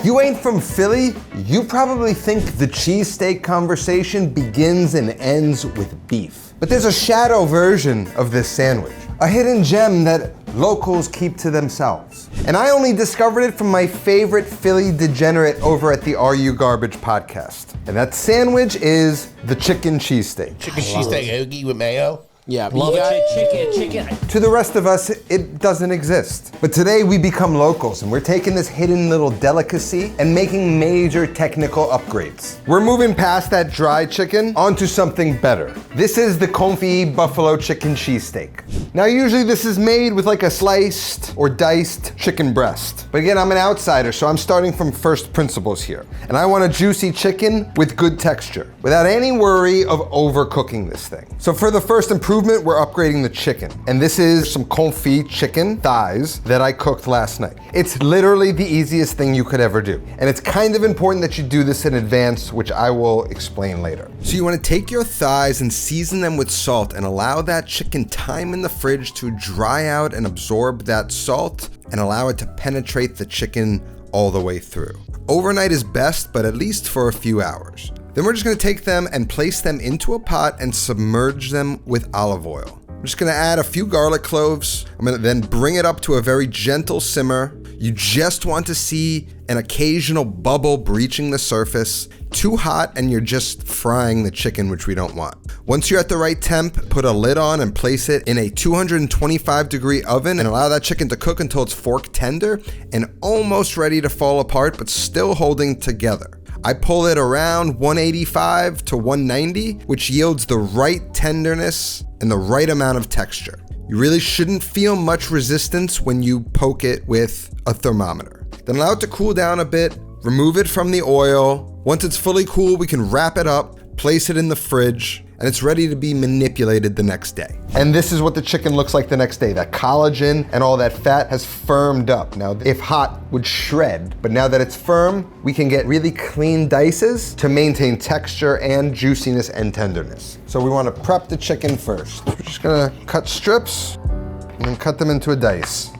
If you ain't from Philly, you probably think the cheesesteak conversation begins and ends with beef. But there's a shadow version of this sandwich, a hidden gem that locals keep to themselves. And I only discovered it from my favorite Philly degenerate over at the Are You Garbage podcast. And that sandwich is the chicken cheesesteak. Chicken cheesesteak, hoagie with mayo. Yeah, Love it. Chicken. To the rest of us, it doesn't exist. But today we become locals and we're taking this hidden little delicacy and making major technical upgrades. We're moving past that dry chicken onto something better. This is the confit buffalo chicken cheesesteak. Now usually this is made with like a sliced or diced chicken breast. But again, I'm an outsider, so I'm starting from first principles here. And I want a juicy chicken with good texture, without any worry of overcooking this thing. So for the first improvement, we're upgrading the chicken. And this is some confit chicken thighs that I cooked last night. It's literally the easiest thing you could ever do. And it's kind of important that you do this in advance, which I will explain later. So you want to take your thighs and season them with salt and allow that chicken time in the fridge to dry out and absorb that salt and allow it to penetrate the chicken all the way through. Overnight is best, but at least for a few hours. Then we're just gonna take them and place them into a pot and submerge them with olive oil. I'm just gonna add a few garlic cloves. I'm gonna then bring it up to a very gentle simmer. You just want to see an occasional bubble breaching the surface. Too hot and you're just frying the chicken, which we don't want. Once you're at the right temp, put a lid on and place it in a 225-degree oven and allow that chicken to cook until it's fork tender and almost ready to fall apart, but still holding together. I pull it around 185 to 190, which yields the right tenderness and the right amount of texture. You really shouldn't feel much resistance when you poke it with a thermometer. Then allow it to cool down a bit, remove it from the oil. Once it's fully cool, we can wrap it up, place it in the fridge, and it's ready to be manipulated the next day. And this is what the chicken looks like the next day. That collagen and all that fat has firmed up. Now, if hot, would shred, but now that it's firm, we can get really clean dices to maintain texture and juiciness and tenderness. So we want to prep the chicken first. We're just gonna cut strips and then cut them into a dice.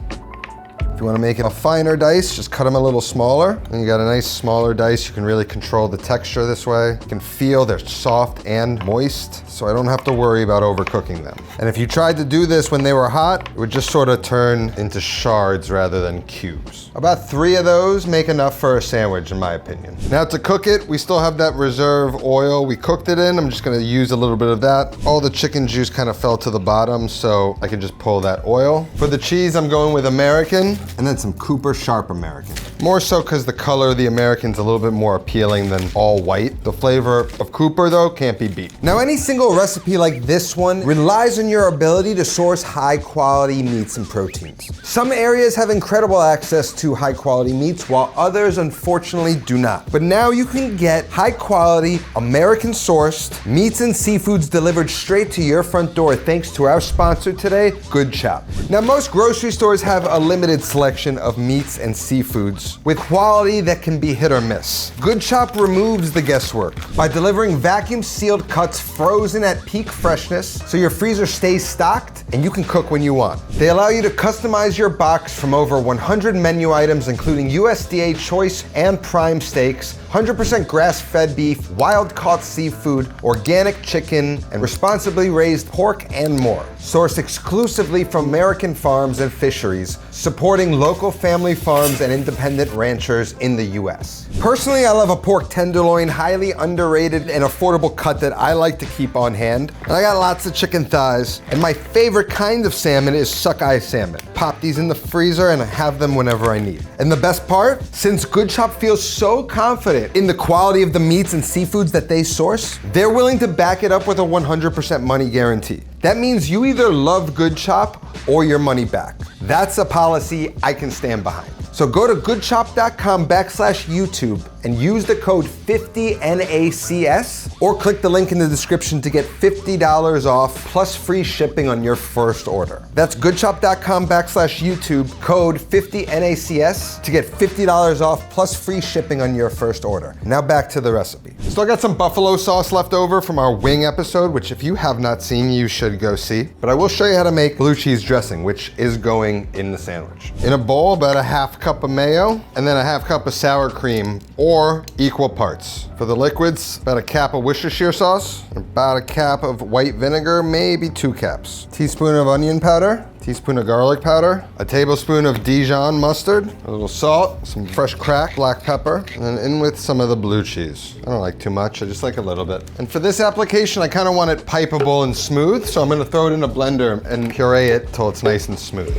If you want to make it a finer dice, just cut them a little smaller. And you got a nice smaller dice. You can really control the texture this way. You can feel they're soft and moist, so I don't have to worry about overcooking them. And if you tried to do this when they were hot, it would just sort of turn into shards rather than cubes. About 3 of those make enough for a sandwich, in my opinion. Now to cook it, we still have that reserve oil we cooked it in. I'm just gonna use a little bit of that. All the chicken juice kind of fell to the bottom, so I can just pull that oil. For the cheese, I'm going with American, and then some Cooper Sharp American. More so because the color of the American's a little bit more appealing than all white. The flavor of Cooper, though, can't be beat. Now, any single recipe like this one relies on your ability to source high-quality meats and proteins. Some areas have incredible access to high-quality meats, while others, unfortunately, do not. But now you can get high-quality, American-sourced meats and seafoods delivered straight to your front door thanks to our sponsor today, Good Chop. Now, most grocery stores have a limited selection of meats and seafoods with quality that can be hit or miss. Good Chop removes the guesswork by delivering vacuum-sealed cuts frozen at peak freshness so your freezer stays stocked and you can cook when you want. They allow you to customize your box from over 100 menu items including USDA choice and prime steaks, 100% grass-fed beef, wild-caught seafood, organic chicken, and responsibly raised pork and more. Sourced exclusively from American farms and fisheries, supporting local family farms and independent ranchers in the US. Personally, I love a pork tenderloin, highly underrated and affordable cut that I like to keep on hand. And I got lots of chicken thighs, and my favorite kind of salmon is sockeye salmon. Pop these in the freezer and I have them whenever I need. And the best part, since Good Chop feels so confident in the quality of the meats and seafoods that they source, they're willing to back it up with a 100% money guarantee. That means you either love Good Chop or your money back. That's a policy I can stand behind. So go to goodchop.com/YouTube and use the code 50NACS, or click the link in the description to get $50 off plus free shipping on your first order. That's goodshop.com/YouTube, code 50NACS to get $50 off plus free shipping on your first order. Now back to the recipe. Still got some buffalo sauce left over from our wing episode, which if you have not seen, you should go see. But I will show you how to make blue cheese dressing, which is going in the sandwich. In a bowl, about a half cup of mayo, and then a half cup of sour cream, or equal parts. For the liquids, about a cap of Worcestershire sauce, about a cap of white vinegar, maybe 2 caps. Teaspoon of onion powder, teaspoon of garlic powder, a tablespoon of Dijon mustard, a little salt, some fresh cracked black pepper, and then in with some of the blue cheese. I don't like too much, I just like a little bit. And for this application, I kind of want it pipeable and smooth, so I'm gonna throw it in a blender and puree it till it's nice and smooth.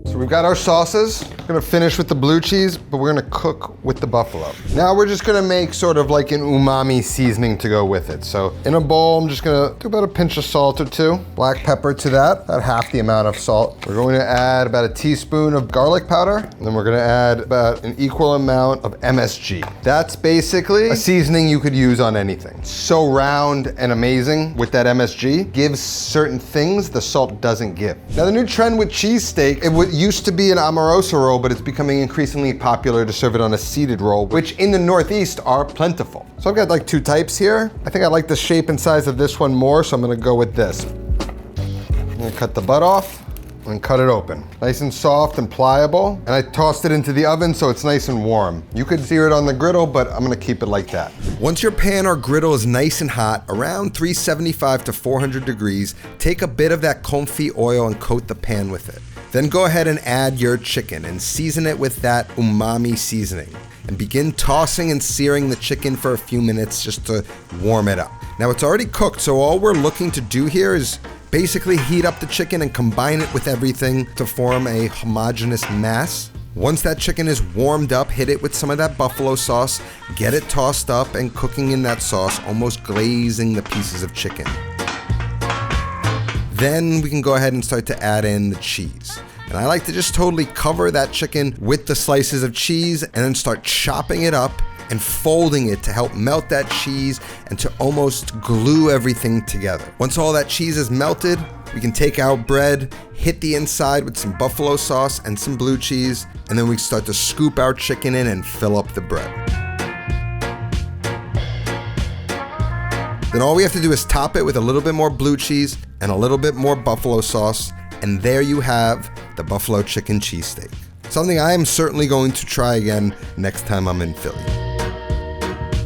So we've got our sauces. We're gonna finish with the blue cheese, but we're gonna cook with the buffalo. Now we're just gonna make sort of like an umami seasoning to go with it. So in a bowl, I'm just gonna do about a pinch of salt or 2. Black pepper to that, about half the amount of salt. We're going to add about a teaspoon of garlic powder, and then we're gonna add about an equal amount of MSG. That's basically a seasoning you could use on anything. So round and amazing with that MSG, gives certain things the salt doesn't give. Now the new trend with cheesesteak, it used to be an amorosa roll, but it's becoming increasingly popular to serve it on a seeded roll, which in the Northeast are plentiful. So I've got like 2 types here. I think I like the shape and size of this one more, so I'm gonna go with this. I'm gonna cut the butt off and cut it open. Nice and soft and pliable. And I tossed it into the oven so it's nice and warm. You could sear it on the griddle, but I'm gonna keep it like that. Once your pan or griddle is nice and hot, around 375 to 400 degrees, take a bit of that confit oil and coat the pan with it. Then go ahead and add your chicken and season it with that umami seasoning. And begin tossing and searing the chicken for a few minutes just to warm it up. Now it's already cooked, so all we're looking to do here is basically heat up the chicken and combine it with everything to form a homogeneous mass. Once that chicken is warmed up, hit it with some of that buffalo sauce, get it tossed up and cooking in that sauce, almost glazing the pieces of chicken. Then we can go ahead and start to add in the cheese. And I like to just totally cover that chicken with the slices of cheese and then start chopping it up and folding it to help melt that cheese and to almost glue everything together. Once all that cheese is melted, we can take our bread, hit the inside with some buffalo sauce and some blue cheese, and then we start to scoop our chicken in and fill up the bread. Then all we have to do is top it with a little bit more blue cheese and a little bit more buffalo sauce, and there you have the buffalo chicken cheesesteak. Something I am certainly going to try again next time I'm in Philly.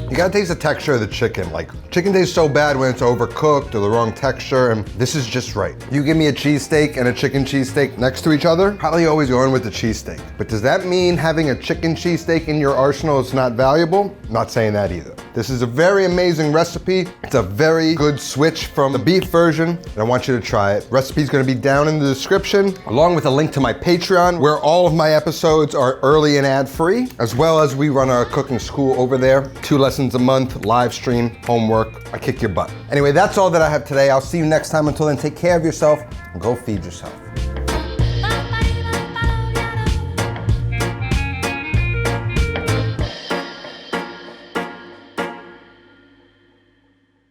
You gotta taste the texture of the chicken. Like, chicken tastes so bad when it's overcooked or the wrong texture, and this is just right. You give me a cheesesteak and a chicken cheesesteak next to each other, probably always going with the cheesesteak. But does that mean having a chicken cheesesteak in your arsenal is not valuable? Not saying that either. This is a very amazing recipe. It's a very good switch from the beef version, and I want you to try it. Recipe's gonna be down in the description, along with a link to my Patreon, where all of my episodes are early and ad-free, as well as we run our cooking school over there. 2 lessons a month, live stream, homework. I kick your butt. Anyway, that's all that I have today. I'll see you next time. Until then, take care of yourself and go feed yourself.